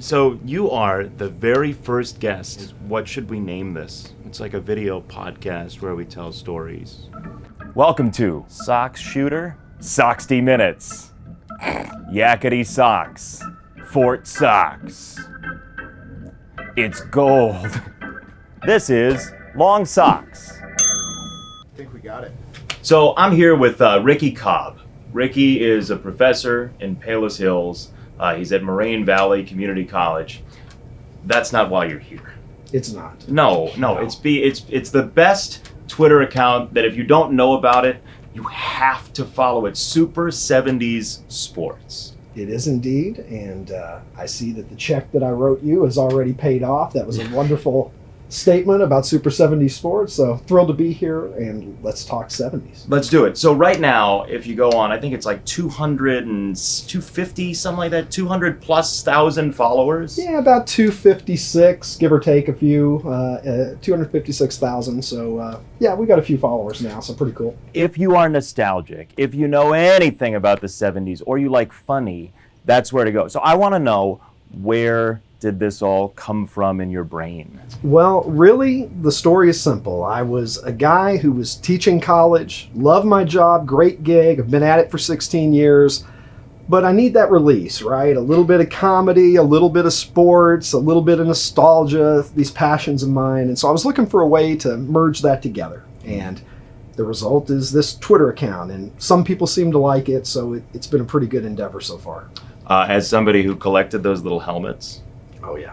So you are the very first guest. What should we name this? It's like a video podcast where we tell stories. Welcome to Sox Shooter, 60 Minutes. Yakety Sox, Fort Sox. It's gold. This is Long Socks. I think we got it. So I'm here with Ricky Cobb. Ricky is a professor in Palos Hills. He's at Moraine Valley Community College. That's not why you're here. It's not. No. It's the best Twitter account that if you don't know about it, you have to follow it. Super70sSports. It is indeed, and I see that the check that I wrote you has already paid off. That was a wonderful statement about Super 70 Sports, so thrilled to be here, and let's talk 70s. Let's do it. So right now, if you go on, I think it's like 250, something like that, 200 plus thousand followers. Yeah, about 256, give or take a few, 256,000. So yeah, we got a few followers now, so pretty cool. If you are nostalgic, if you know anything about the 70s, or you like funny, that's where to go. So I want to know, where did this all come from in your brain? Well, really, the story is simple. I was a guy who was teaching college, loved my job, great gig, I've been at it for 16 years, but I need that release, right? A little bit of comedy, a little bit of sports, a little bit of nostalgia, these passions of mine. And so I was looking for a way to merge that together. And the result is this Twitter account, and some people seem to like it, so it's been a pretty good endeavor so far. As somebody who collected those little helmets, Oh, yeah.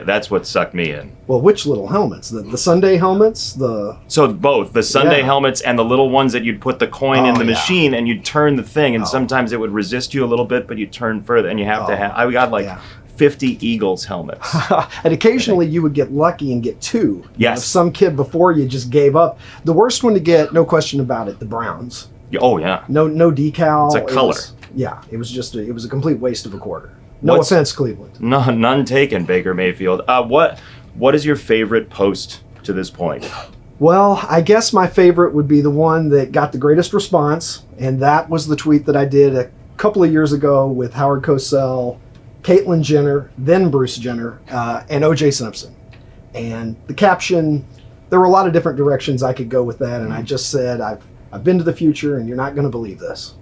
that's what sucked me in. Well, which little helmets? The Sunday helmets? So both the Sunday Yeah. helmets and the little ones that you'd put the coin in the yeah. machine and you'd turn the thing, and Oh. sometimes it would resist you a little bit, but you turn further, and you have to have. I got like yeah. 50 Eagles helmets. And occasionally you would get lucky and get two. Yes. If some kid before you just gave up. The worst one to get, no question about it, the Browns. Oh yeah. No decal. It's a color. It was just it was a complete waste of a quarter. No What's- offense, Cleveland. No, none taken, Baker Mayfield. What is your favorite post to this point? Well, I guess my favorite would be the one that got the greatest response, and that was the tweet that I did a couple of years ago with Howard Cosell, Caitlyn Jenner, then Bruce Jenner, and O.J. Simpson. And the caption, there were a lot of different directions I could go with that, and I just said, I've been to the future, and you're not going to believe this.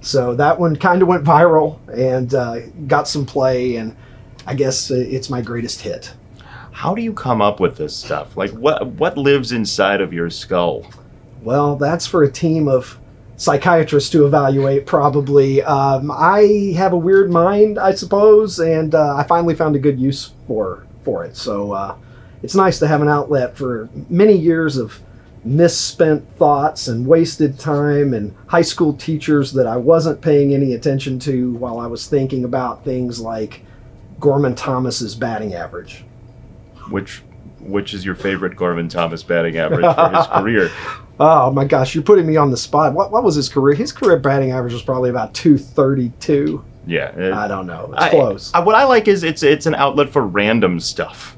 So that one kind of went viral and got some play, and I guess it's my greatest hit. How do you come up with this stuff? Like, what lives inside of your skull? Well, that's for a team of psychiatrists to evaluate, probably. I have a weird mind, I suppose, and I finally found a good use for it. So it's nice to have an outlet for many years of misspent thoughts and wasted time and high school teachers that I wasn't paying any attention to while I was thinking about things like Gorman Thomas's batting average. Which is your favorite Gorman Thomas batting average for his career? Oh my gosh, you're putting me on the spot. What was his career? His career batting average was probably about 232. Yeah. I don't know. It's close. What I like is it's an outlet for random stuff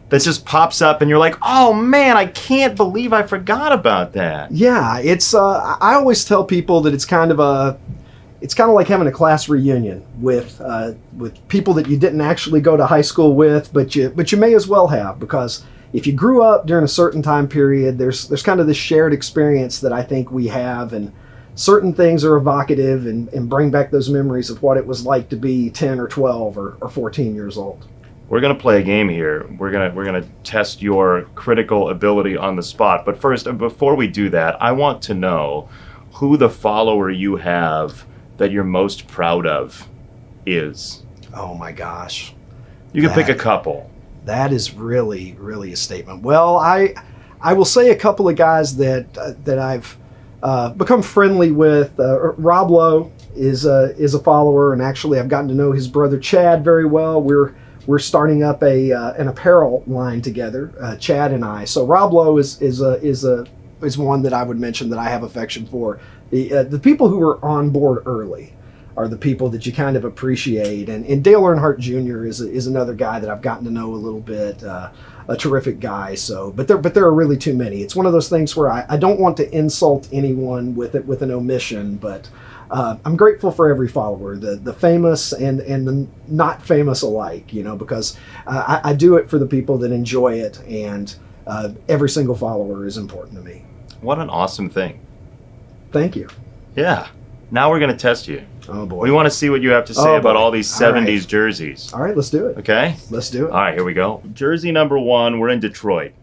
that just pops up and you're like, oh man, I can't believe I forgot about that. Yeah, it's I always tell people that it's kind of like having a class reunion with people that you didn't actually go to high school with, but you may as well have, because if you grew up during a certain time period, there's kind of this shared experience that I think we have, and certain things are evocative and bring back those memories of what it was like to be 10 or 12 or 14 years old. We're gonna play a game here. We're gonna test your critical ability on the spot. But first, before we do that, I want to know who the follower you have that you're most proud of is. Oh my gosh. You can pick a couple. That is really, really a statement. Well, I will say a couple of guys that I've become friendly with. Rob Lowe is a follower, and actually I've gotten to know his brother Chad very well. We're starting up an apparel line together, Chad and I. So Rob Lowe is one that I would mention that I have affection for. The people who are on board early are the people that you kind of appreciate. And Dale Earnhardt Jr. is another guy that I've gotten to know a little bit, a terrific guy. So, but there are really too many. It's one of those things where I don't want to insult anyone with an omission, but I'm grateful for every follower, the famous and the not famous alike, because I do it for the people that enjoy it, and every single follower is important to me. What an awesome thing. Thank you. Yeah. Now we're going to test you. Oh, boy. We want to see what you have to say about all these 70s jerseys. All right, let's do it. Okay? Let's do it. All right, here we go. Jersey number 1, we're in Detroit.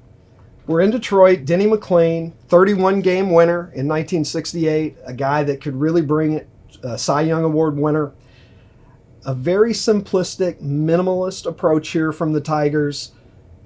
We're in Detroit. Denny McLain, 31-game winner in 1968, a guy that could really bring it, a Cy Young Award winner. A very simplistic, minimalist approach here from the Tigers.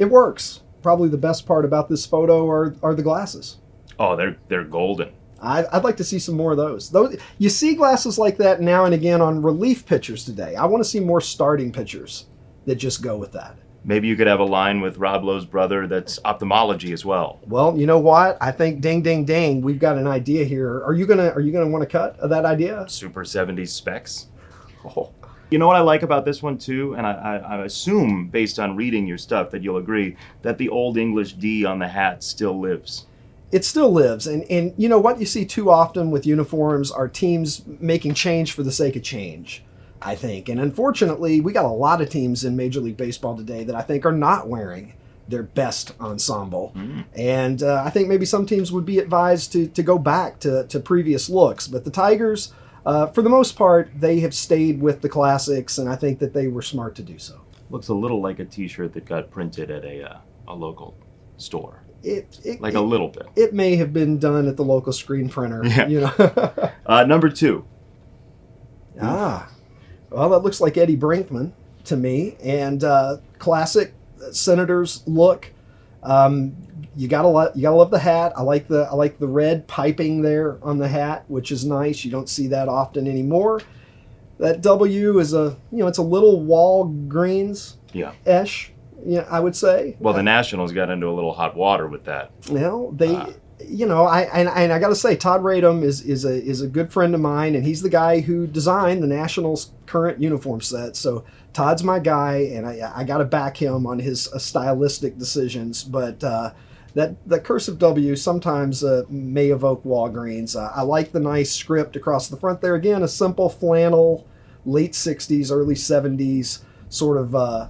It works. Probably the best part about this photo are the glasses. Oh, they're golden. I'd like to see some more of those. You see glasses like that now and again on relief pitchers today. I want to see more starting pitchers that just go with that. Maybe you could have a line with Rob Lowe's brother that's ophthalmology as well. Well, you know what? I think ding, ding, ding. We've got an idea here. Are you gonna want to cut of that idea? Super 70s specs. Oh. You know what I like about this one too, and I assume based on reading your stuff that you'll agree that the Old English D on the hat still lives. It still lives, and you know what you see too often with uniforms are teams making change for the sake of change, I think. And unfortunately, we got a lot of teams in Major League Baseball today that I think are not wearing their best ensemble. And I think maybe some teams would be advised to go back to previous looks. But the Tigers, for the most part, they have stayed with the classics, and I think that they were smart to do so. Looks a little like a t-shirt that got printed at a local store. A little bit. It may have been done at the local screen printer. Yeah. Number 2. Well, that looks like Eddie Brinkman to me, and classic Senators look. You gotta love the hat. I like the red piping there on the hat, which is nice. You don't see that often anymore. That W is it's a little Walgreens ish. Yeah, I would say. Well, the Nationals got into a little hot water with that. Well, I got to say, Todd Radom is a good friend of mine, and he's the guy who designed the Nationals' current uniform set. So Todd's my guy, and I got to back him on his stylistic decisions. But that cursive W sometimes may evoke Walgreens. I like the nice script across the front there. Again, a simple flannel, late '60s, early '70s sort of.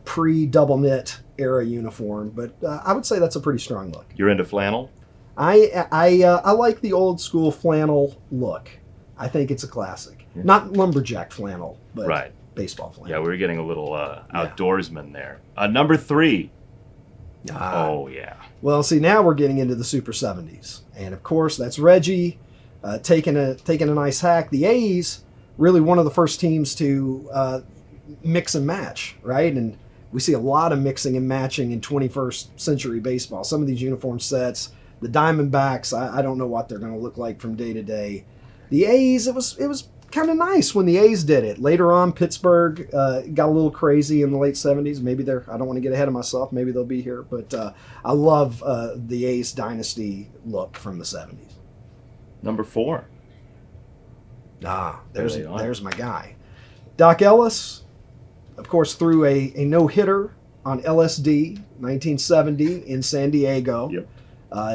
Pre-double knit era uniform, but I would say that's a pretty strong look. You're into flannel? I like the old school flannel look. I think it's a classic. Yeah. Not lumberjack flannel, but baseball flannel. Yeah, we were getting a little outdoorsman there. Number 3. Oh yeah. Well, see, now we're getting into the Super 70s, and of course that's Reggie taking a nice hack. The A's really one of the first teams to mix and match, right? And we see a lot of mixing and matching in 21st century baseball. Some of these uniform sets, the Diamondbacks, I don't know what they're going to look like from day to day. The A's, it was kind of nice when the A's did it. Later on, Pittsburgh got a little crazy in the late 70s. Maybe I don't want to get ahead of myself. Maybe they'll be here. But I love the A's dynasty look from the 70s. Number 4. There's my guy. Doc Ellis, of course, threw a no-hitter on LSD 1970 in San Diego. Yep.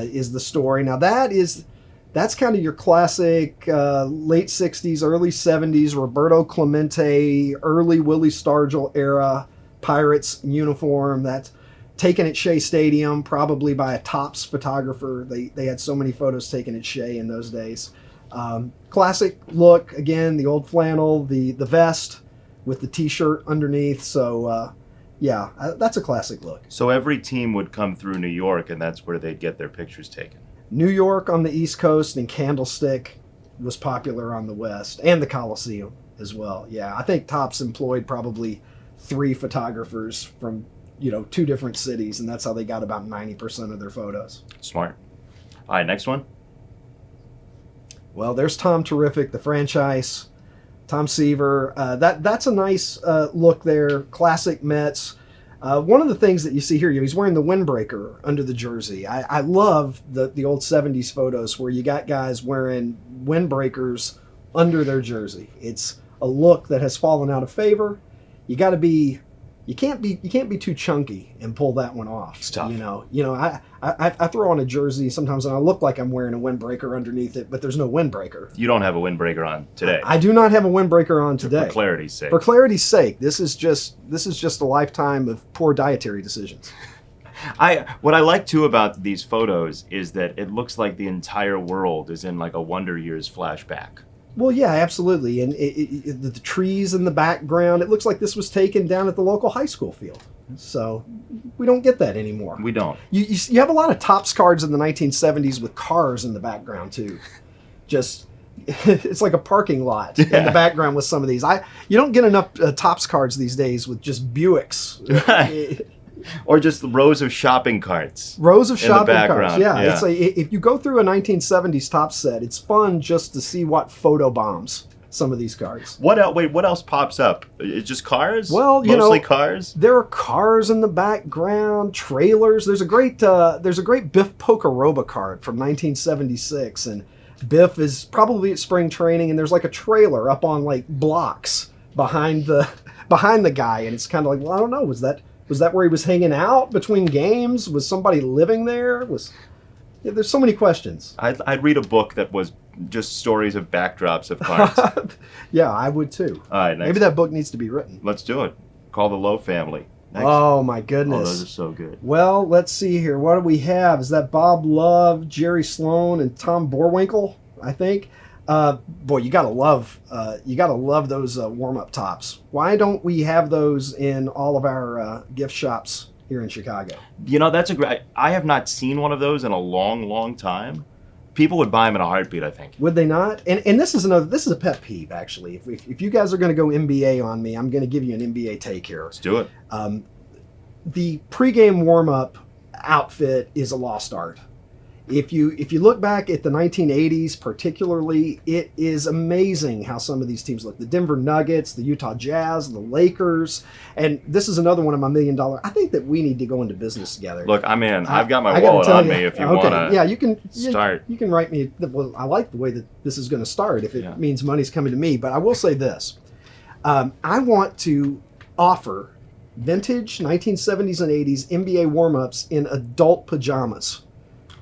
Is the story. Now that's kind of your classic late 60s, early 70s Roberto Clemente, early Willie Stargell era Pirates uniform. That's taken at Shea Stadium, probably by a Topps photographer. They had so many photos taken at Shea in those days. Classic look, again, the old flannel, the vest with the t-shirt underneath. So that's a classic look. So every team would come through New York, and that's where they'd get their pictures taken. New York on the East Coast, and Candlestick was popular on the West, and the Coliseum as well. Yeah, I think Topps employed probably 3 photographers from 2 different cities, and that's how they got about 90% of their photos. Smart. All right, next one. Well, there's Tom Terrific, the franchise. Tom Seaver. That's a nice look there. Classic Mets. One of the things that you see here, he's wearing the windbreaker under the jersey. I love the old 70s photos where you got guys wearing windbreakers under their jersey. It's a look that has fallen out of favor. You got to be you can't be too chunky and pull that one off. It's tough. I throw on a jersey sometimes and I look like I'm wearing a windbreaker underneath it, but there's no windbreaker. You don't have a windbreaker on today. I do not have a windbreaker on today. For clarity's sake. For clarity's sake, this is just a lifetime of poor dietary decisions. What I like too about these photos is that it looks like the entire world is in like a Wonder Years flashback. Well, yeah, absolutely. And the trees in the background, it looks like this was taken down at the local high school field. So we don't get that anymore. We don't. You have a lot of Topps cards in the 1970s with cars in the background too. Just it's like a parking lot in the background with some of these. You don't get enough Topps cards these days with just Buicks. Or just rows of shopping carts. Rows of shopping carts, yeah. Yeah. It's if you go through a 1970s Topps set, it's fun just to see what photo bombs some of these cards. What else? Wait, what else pops up? It's just cars? Well, mostly cars. There are cars in the background, trailers. There's a great Biff Pokeroba card from 1976, and Biff is probably at spring training, and there's like a trailer up on like blocks behind the guy, and it's kind of like, well, I don't know, was that where he was hanging out between games? Was somebody living there? There's so many questions. I'd read a book that was just stories of backdrops of cards. Yeah, I would too. All right, next. Maybe that book needs to be written. Let's do it. Call the Lowe family. Next. Oh my goodness. Oh, those are so good. Well, let's see here. What do we have? Is that Bob Love, Jerry Sloan, and Tom Borwinkle, I think? Boy, you gotta love those warm-up tops. Why don't we have those in all of our gift shops here in Chicago? That's a great. I have not seen one of those in a long, long time. People would buy them in a heartbeat, I think. Would they not? And this is a pet peeve actually. If you guys are going to go NBA on me, I'm going to give you an NBA take here. Let's do it. The pregame warm-up outfit is a lost art. If you look back at the 1980s particularly, it is amazing how some of these teams look. The Denver Nuggets, the Utah Jazz, the Lakers, and this is another one of my $1 million. I think that we need to go into business together. Look, I'm in. I've got my wallet on me if you want to start. You can write me. Well, I like the way that this is going to start if it means money's coming to me. But I will say this. I want to offer vintage 1970s and 80s NBA warm-ups in adult pajamas.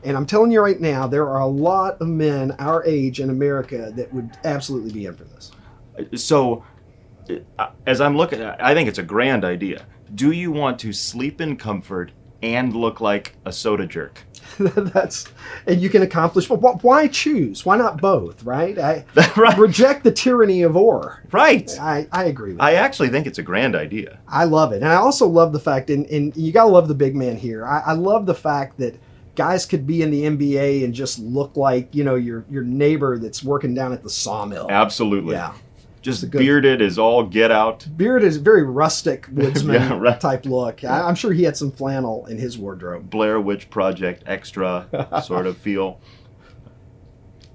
And I'm telling you right now, there are a lot of men our age in America that would absolutely be in for this. So, as I'm looking at it, I think it's a grand idea. Do you want to sleep in comfort and look like a soda jerk? And you can accomplish, but why choose? Why not both, right? Right. Reject the tyranny of or. Right. I agree with that. I actually think it's a grand idea. I love it. And I also love the fact, and you got to love the big man here. I love the fact that guys could be in the NBA and just look like, your neighbor that's working down at the sawmill. Absolutely. Yeah. Just bearded as all get out. Bearded is very rustic woodsman type look. I'm sure he had some flannel in his wardrobe. Blair Witch Project extra sort of feel.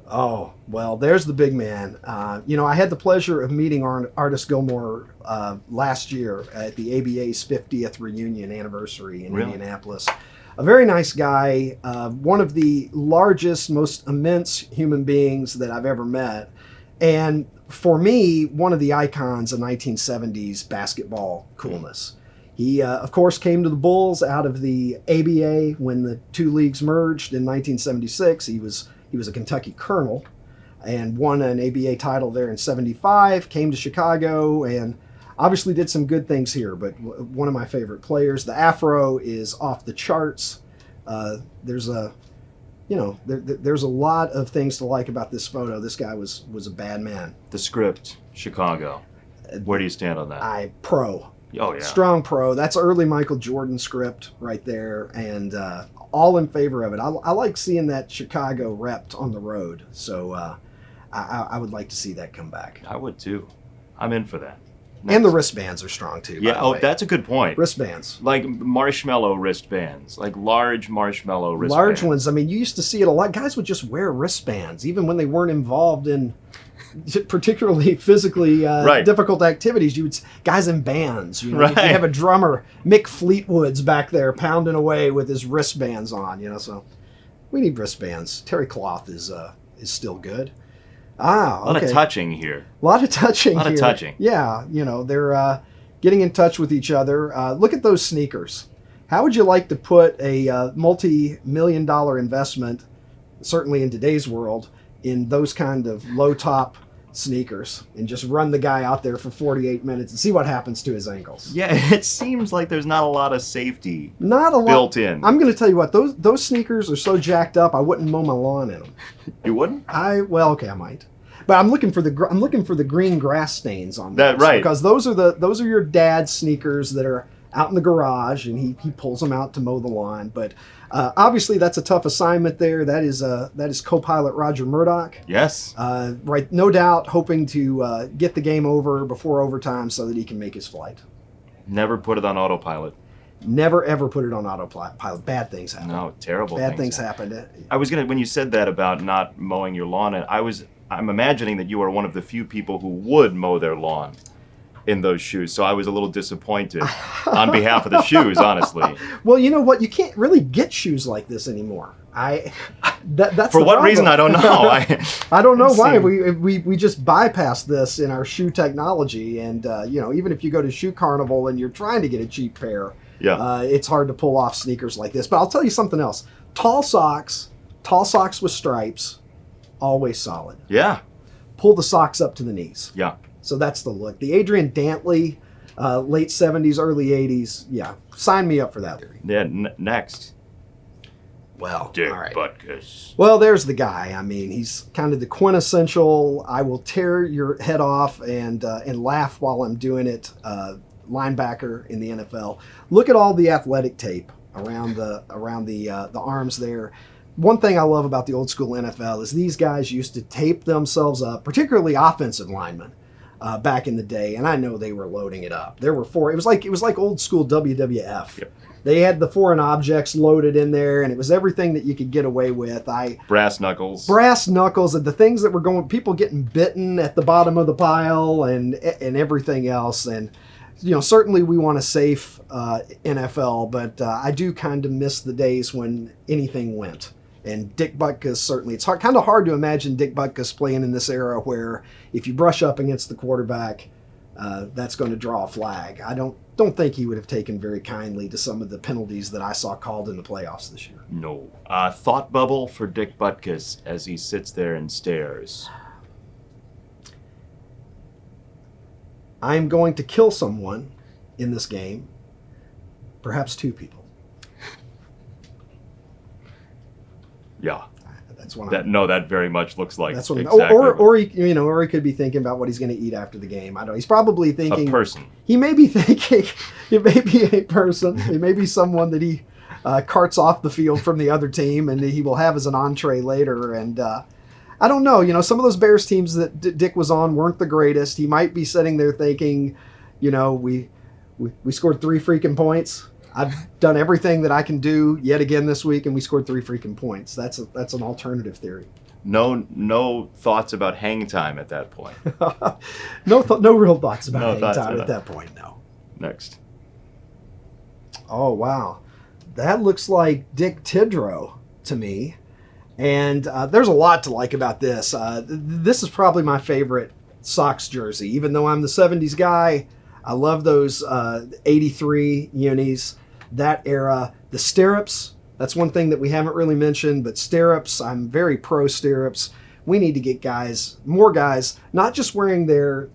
Oh, well, there's the big man. I had the pleasure of meeting Artis Gilmore last year at the ABA's 50th reunion anniversary in Indianapolis. A very nice guy, one of the largest, most immense human beings that I've ever met. And for me, one of the icons of 1970s basketball coolness. He, of course, came to the Bulls out of the ABA when the two leagues merged in 1976. He was a Kentucky Colonel and won an ABA title there in 75, came to Chicago, and obviously did some good things here, but one of my favorite players. The afro is off the charts. There's a lot of things to like about this photo. This guy was a bad man. The script, Chicago. Where do you stand on that? Pro. Oh, yeah. Strong pro. That's early Michael Jordan script right there, and all in favor of it. I like seeing that Chicago repped on the road, so I would like to see that come back. I would too. I'm in for that. Next. And the wristbands are strong too. Yeah. That's a good point. Wristbands, like marshmallow wristbands, like large marshmallow wristbands. Large ones. I mean, you used to see it a lot. Guys would just wear wristbands, even when they weren't involved in particularly physically difficult activities. Guys in bands. You have a drummer, Mick Fleetwood's back there pounding away with his wristbands on. So we need wristbands. Terry cloth is still good. A lot of touching here. A lot of touching. Yeah, they're getting in touch with each other. Look at those sneakers. How would you like to put a multi-million-dollar investment, certainly in today's world, in those kind of low-top sneakers and just run the guy out there for 48 minutes and see what happens to his ankles? Yeah, it seems like there's not a lot of safety Not a lot built in. I'm going to tell you what, those sneakers are so jacked up, I wouldn't mow my lawn in them. You wouldn't? Well, okay, I might. But I'm looking for the green grass stains on those. That right. Because those are your dad's sneakers that are out in the garage, and he pulls them out to mow the lawn. But obviously, that's a tough assignment there. That is co-pilot Roger Murdoch. Yes. Right, no doubt, hoping to get the game over before overtime so that he can make his flight. Never put it on autopilot. Never ever put it on autopilot. Bad things happen. No, terrible Bad things happen. I was when you said that about not mowing your lawn, I'm imagining that you are one of the few people who would mow their lawn in those shoes. So I was a little disappointed on behalf of the shoes, honestly. Well, you know what? You can't really get shoes like this anymore. That's for what reason I don't know. I don't know why we just bypassed this in our shoe technology. And even if you go to Shoe Carnival and you're trying to get a cheap pair, it's hard to pull off sneakers like this. But I'll tell you something else. Tall socks with stripes, always solid. Yeah. Pull the socks up to the knees. Yeah. So that's the look. The Adrian Dantley, late 70s, early 80s. Yeah, sign me up for that. Yeah, next. Well, Dick all right. Butkus. Well, there's the guy. I mean, he's kind of the quintessential, I will tear your head off and laugh while I'm doing it, linebacker in the NFL. Look at all the athletic tape around the arms there. One thing I love about the old school NFL is these guys used to tape themselves up, particularly offensive linemen, back in the day, and I know they were loading it up. There were four. It was like old school WWF. Yep. They had the foreign objects loaded in there, and it was everything that you could get away with. Brass knuckles, and the things that were going, people getting bitten at the bottom of the pile, and everything else. And certainly we want a safe NFL, but I do kind of miss the days when anything went. And Dick Butkus, certainly, it's kind of hard to imagine Dick Butkus playing in this era where if you brush up against the quarterback, that's going to draw a flag. I don't think he would have taken very kindly to some of the penalties that I saw called in the playoffs this year. No. Thought bubble for Dick Butkus as he sits there and stares. I'm going to kill someone in this game, perhaps two people. Yeah. That's what that very much looks like. That's what exactly. Or he could be thinking about what he's going to eat after the game. I don't know. He's probably thinking a person. He may be thinking it may be a person. It may be someone that he carts off the field from the other team, and he will have as an entree later. And I don't know. Some of those Bears teams that Dick was on weren't the greatest. He might be sitting there thinking, we scored 3 freaking points. I've done everything that I can do yet again this week, and we scored 3 freaking points. That's an alternative theory. No thoughts about hang time at that point. No real thoughts about hang time at that point. No. Next. Oh wow, that looks like Dick Tidrow to me, and there's a lot to like about this. This is probably my favorite Sox jersey, even though I'm the '70s guy. I love those 83 unis, that era. The stirrups, that's one thing that we haven't really mentioned, but stirrups, I'm very pro stirrups. We need to get more guys, not just wearing their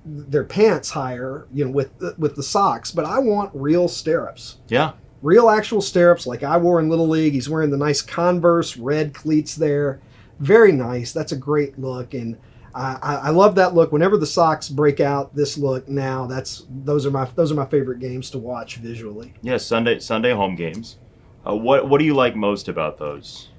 pants higher, with the socks, but I want real stirrups. Yeah. Real actual stirrups like I wore in Little League. He's wearing the nice Converse red cleats there. Very nice. That's a great look, and I love that look. Whenever the Sox break out this look now, those are my favorite games to watch visually. Yeah, Sunday home games. What do you like most about those?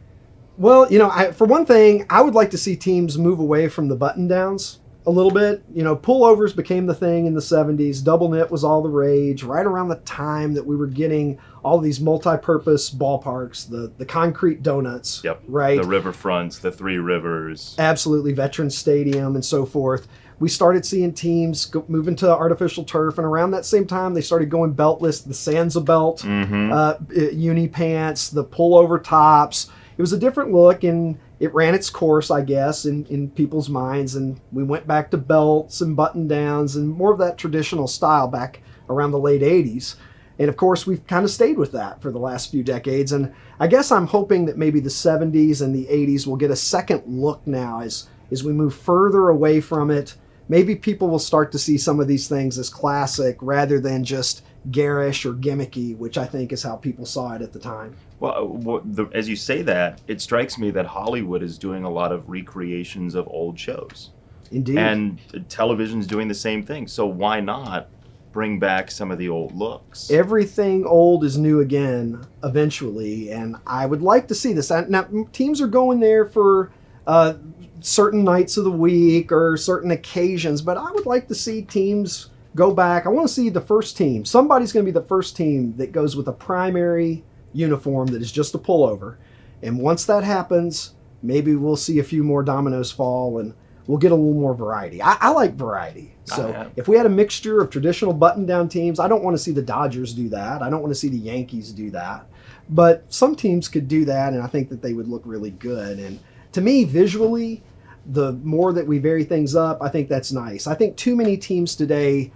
Well, for one thing, I would like to see teams move away from the button downs a little bit. Pullovers became the thing in the 70s. Double knit was all the rage right around the time that we were getting all these multi-purpose ballparks, the concrete donuts. Yep. Right. The riverfronts, the Three Rivers. Absolutely. Veterans Stadium and so forth. We started seeing teams move into artificial turf, and around that same time, they started going beltless. The Sansa belt, uni pants, the pullover tops. It was a different look, and it ran its course, I guess, in people's minds. And we went back to belts and button downs and more of that traditional style back around the late 80s. And of course, we've kind of stayed with that for the last few decades. And I guess I'm hoping that maybe the 70s and the 80s will get a second look now as we move further away from it. Maybe people will start to see some of these things as classic rather than just garish or gimmicky, which I think is how people saw it at the time. Well, as you say that, it strikes me that Hollywood is doing a lot of recreations of old shows. Indeed. And television's doing the same thing. So why not bring back some of the old looks? Everything old is new again eventually, and I would like to see this. Now, teams are going there for certain nights of the week or certain occasions, but I would like to see teams go back. I want to see the first team. Somebody's going to be the first team that goes with a primary uniform that is just a pullover. And once that happens, maybe we'll see a few more dominoes fall and we'll get a little more variety. I like variety. So if we had a mixture of traditional button-down teams, I don't want to see the Dodgers do that. I don't want to see the Yankees do that. But some teams could do that, and I think that they would look really good. And to me, visually, the more that we vary things up, I think that's nice. I think too many teams today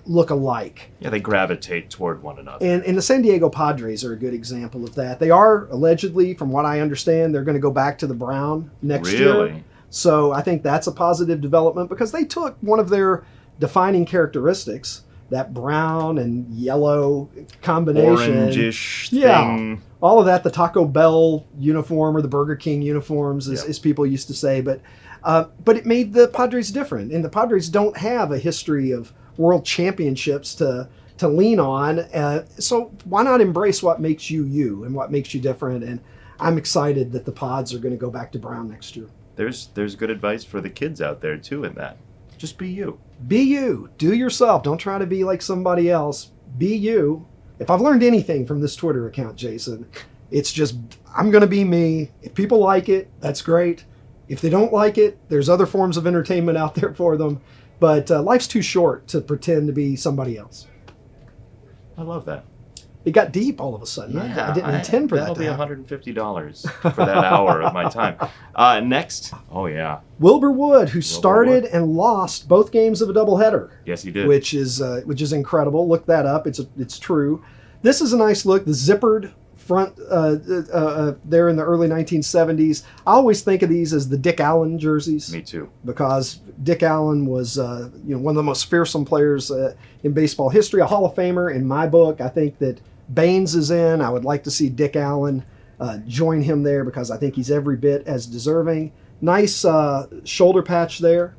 look alike. Yeah, they gravitate toward one another. And the San Diego Padres are a good example of that. They are allegedly, from what I understand, they're going to go back to the brown next year. So I think that's a positive development because they took one of their defining characteristics, that brown and yellow combination. Orangish thing. All of that, the Taco Bell uniform or the Burger King uniforms, as people used to say. But it made the Padres different. And the Padres don't have a history of world championships to lean on. So why not embrace what makes you you and what makes you different? And I'm excited that the Pods are going to go back to brown next year. There's good advice for the kids out there, too, in that. Just be you. Be you. Do yourself. Don't try to be like somebody else. Be you. If I've learned anything from this Twitter account, Jason, it's just I'm going to be me. If people like it, that's great. If they don't like it, there's other forms of entertainment out there for them. But life's too short to pretend to be somebody else. I love that. It got deep all of a sudden. Yeah, I didn't intend for that to That'll happen. be $150 for that hour of my time. Next. Oh, yeah. Wilbur Wood, who started and lost both games of a doubleheader. Yes, he did. Which is incredible. Look that up. It's true. This is a nice look. The zippered front there in the early 1970s. I always think of these as the Dick Allen jerseys. Me too. Because Dick Allen was one of the most fearsome players in baseball history, a Hall of Famer in my book. I think that Baines is in. I would like to see Dick Allen join him there because I think he's every bit as deserving. Nice shoulder patch there.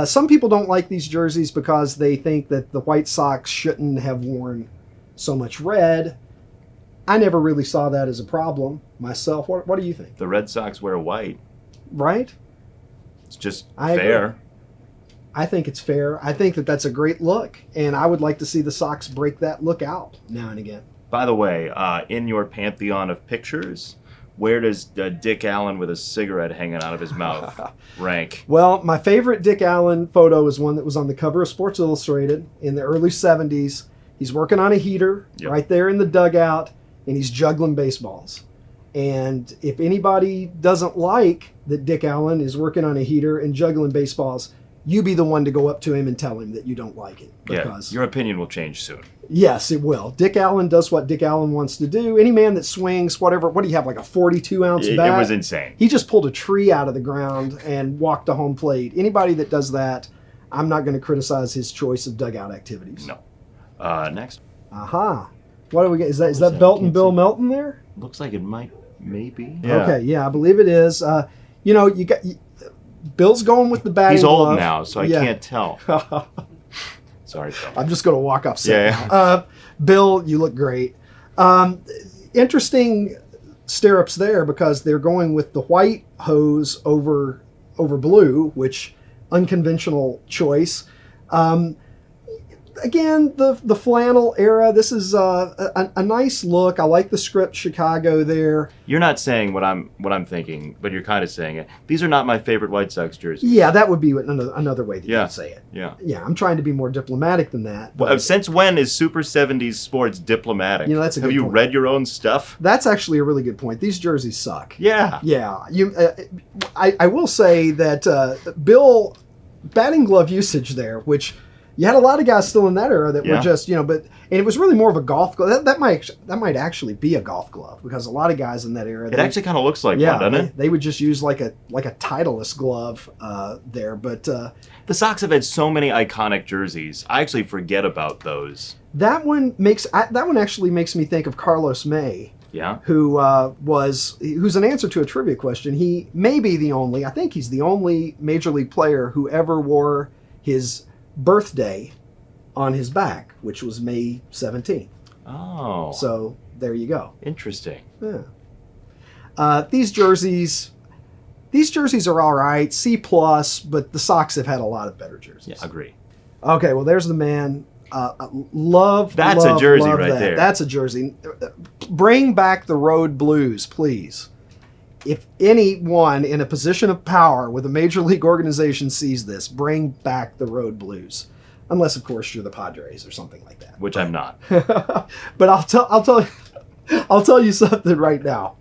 Some people don't like these jerseys because they think that the White Sox shouldn't have worn so much red. I never really saw that as a problem myself. What do you think? The Red Sox wear white. Right? It's just fair. Agree. I think it's fair. I think that that's a great look, and I would like to see the Sox break that look out now and again. By the way, in your pantheon of pictures, where does Dick Allen with a cigarette hanging out of his mouth rank? Well, my favorite Dick Allen photo is one that was on the cover of Sports Illustrated in the early 70s. He's working on a heater right there in the dugout, and he's juggling baseballs. And if anybody doesn't like that Dick Allen is working on a heater and juggling baseballs, you be the one to go up to him and tell him that you don't like it. Because your opinion will change soon. Yes, it will. Dick Allen does what Dick Allen wants to do. Any man that swings, what do you have, like a 42-ounce bat? It was insane. He just pulled a tree out of the ground and walked to home plate. Anybody that does that, I'm not going to criticize his choice of dugout activities. No. Next. Aha. What do we get? Is that Belton Bill Melton there? Looks like it maybe. Yeah. Okay, yeah, I believe it is. You got Bill's going with the batting He's old glove. now, so I can't tell. Sorry, Bill. I'm just going to walk off set. Yeah. Bill, you look great. Interesting stirrups there because they're going with the white hose over blue, which unconventional choice. Again, the flannel era, this is a nice look. I like the script Chicago there. You're not saying what I'm thinking, but you're kind of saying it. These are not my favorite White Sox jerseys. Yeah, that would be another way that you could say it. Yeah. Yeah, I'm trying to be more diplomatic than that. Well, since when is Super70sSports diplomatic? That's a good Have you point. read your own stuff? That's actually a really good point. These jerseys suck. Yeah. Yeah. I will say that Bill, batting glove usage there, which You had a lot of guys still in that era that Yeah. were just, and it was really more of a golf glove. That might actually be a golf glove because a lot of guys in that era. It actually kind of looks like one, doesn't it? They would just use like a Titleist glove there. But The Sox have had so many iconic jerseys. I actually forget about those. that one actually makes me think of Carlos May. Yeah. Who's an answer to a trivia question. He may be the only, I think he's the only major league player who ever wore his birthday on his back, which was May 17th. Oh. So there you go. Interesting. Yeah. These jerseys are all right, C+, but the Sox have had a lot of better jerseys. Yeah, agree. Okay, well, there's the man. That's a jersey right there. That's a jersey. Bring back the road blues, please. If anyone in a position of power with a major league organization sees this, bring back the road blues. Unless, of course, you're the Padres or something like that. Which I'm not. But I'll tell you something right now.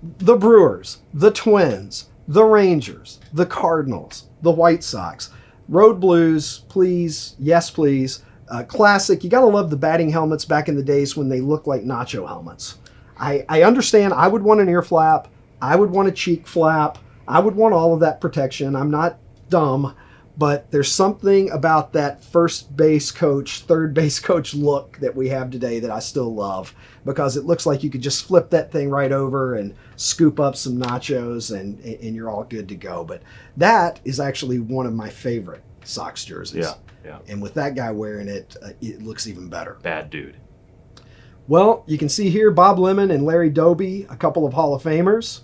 The Brewers, the Twins, the Rangers, the Cardinals, the White Sox. Road blues, please. Yes, please. Classic. You got to love the batting helmets back in the days when they looked like nacho helmets. I understand. I would want an ear flap. I would want a cheek flap. I would want all of that protection. I'm not dumb, but there's something about that first base coach, third base coach look that we have today that I still love because it looks like you could just flip that thing right over and scoop up some nachos and you're all good to go. But that is actually one of my favorite Sox jerseys. Yeah. And with that guy wearing it, it looks even better. Bad dude. Well, you can see here Bob Lemon and Larry Doby, a couple of Hall of Famers.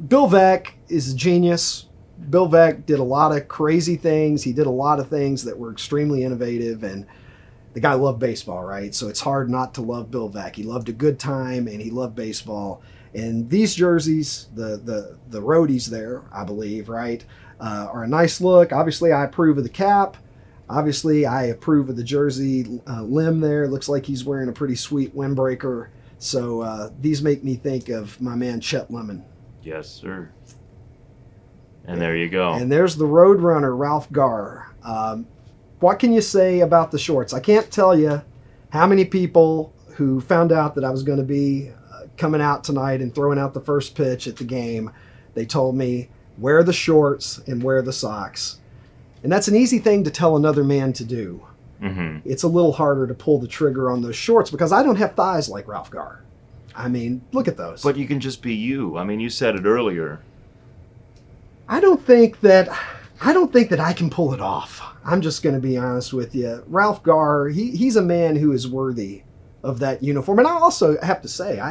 Bill Veeck is a genius. Bill Veeck did a lot of crazy things. He did a lot of things that were extremely innovative, and the guy loved baseball, right? So it's hard not to love Bill Veeck. He loved a good time, and he loved baseball. And these jerseys, the roadies there, I believe, right, are a nice look. Obviously, I approve of the cap. Obviously, I approve of the jersey limb there. Looks like he's wearing a pretty sweet windbreaker. So these make me think of my man Chet Lemon. Yes, sir. And there you go. And there's the Roadrunner, Ralph Garr. What can you say about the shorts? I can't tell you how many people who found out that I was going to be coming out tonight and throwing out the first pitch at the game, they told me, wear the shorts and wear the socks. And that's an easy thing to tell another man to do. Mm-hmm. It's a little harder to pull the trigger on those shorts because I don't have thighs like Ralph Garr. I mean, look at those. But you can just be you. I mean, you said it earlier. I don't think that I can pull it off. I'm just going to be honest with you. Ralph Garr, he's a man who is worthy of that uniform. And I also have to say,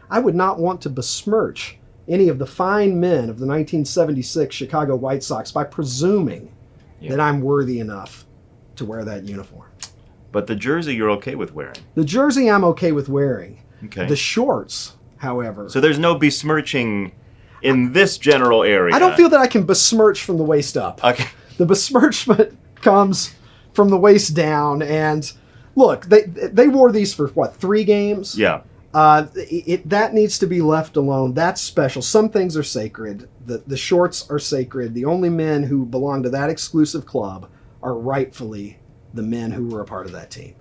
I would not want to besmirch any of the fine men of the 1976 Chicago White Sox by presuming that I'm worthy enough to wear that uniform. But the jersey you're okay with wearing. The jersey I'm okay with wearing. Okay. The shorts, however. So there's no besmirching in this general area. I don't feel that I can besmirch from the waist up. Okay. The besmirchment comes from the waist down. And look, they wore these for, 3 games? Yeah. That needs to be left alone. That's special. Some things are sacred. The shorts are sacred. The only men who belong to that exclusive club are rightfully the men who were a part of that team.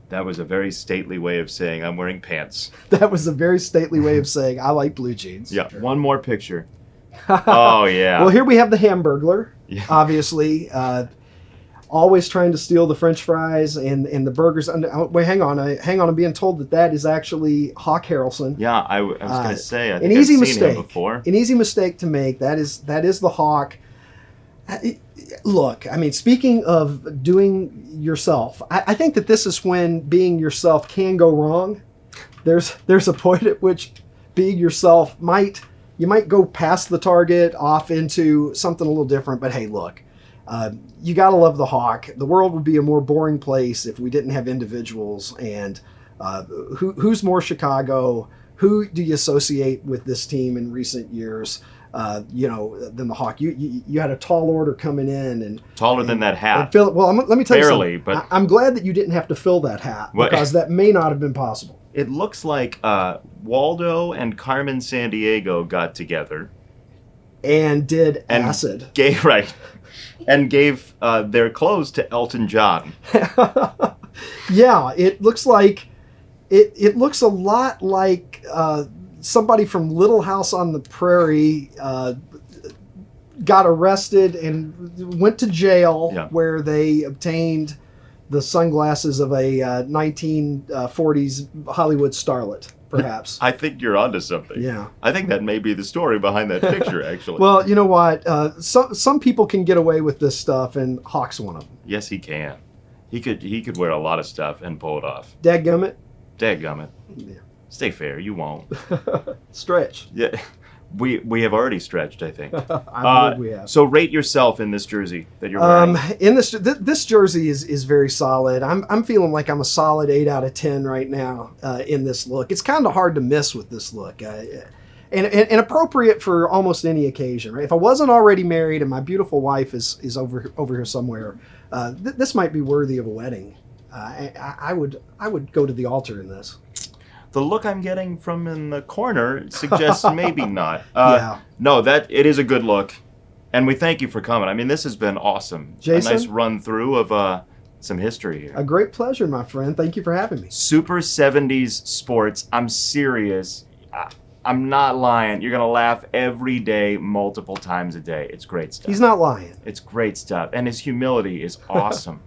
That was a very stately way of saying I'm wearing pants. That was a very stately way of saying I like blue jeans. Yeah. One more picture. Oh, yeah. Well, here we have the Hamburglar, Yeah. obviously. Always trying to steal the French fries and the burgers. Wait, hang on. I'm being told that is actually Hawk Harrelson. Yeah, I was going to say, I think An I've easy seen mistake. him before. An easy mistake to make. That is the Hawk. Look, I mean, speaking of doing yourself, I think that this is when being yourself can go wrong. There's a point at which being yourself you might go past the target off into something a little different. But hey, look, you got to love the Hawk. The world would be a more boring place if we didn't have individuals. And who's more Chicago? Who do you associate with this team in recent years? Than the Hawk. You had a tall order coming in and Taller than that hat. Let me tell you Barely, something. but I'm glad that you didn't have to fill that hat because that may not have been possible. it looks like Waldo and Carmen Sandiego got together And did and acid. Right. and gave their clothes to Elton John. Yeah, it looks like it looks a lot like somebody from Little House on the Prairie got arrested and went to jail, where they obtained the sunglasses of a 1940s Hollywood starlet, perhaps. I think you're onto something. Yeah. I think that may be the story behind that picture, actually. Well, you know what? Some people can get away with this stuff, and Hawk's one of them. Yes, he can. He could wear a lot of stuff and pull it off. Dadgummit. Dadgummit. Yeah. Stay fair, you won't. Stretch. Yeah. We have already stretched, I think. I believe we have. So rate yourself in this jersey that you're wearing. In this jersey is very solid. I'm feeling like I'm a solid 8 out of 10 right now in this look. It's kind of hard to miss with this look. And appropriate for almost any occasion, right? If I wasn't already married and my beautiful wife is over here somewhere, this might be worthy of a wedding. I would go to the altar in this. The look I'm getting from in the corner suggests maybe not. Yeah. No, it is a good look, and we thank you for coming. I mean, this has been awesome. Jason? A nice run through of some history here. A great pleasure, my friend. Thank you for having me. Super70sSports. I'm serious. I'm not lying. You're going to laugh every day, multiple times a day. It's great stuff. He's not lying. It's great stuff. And his humility is awesome.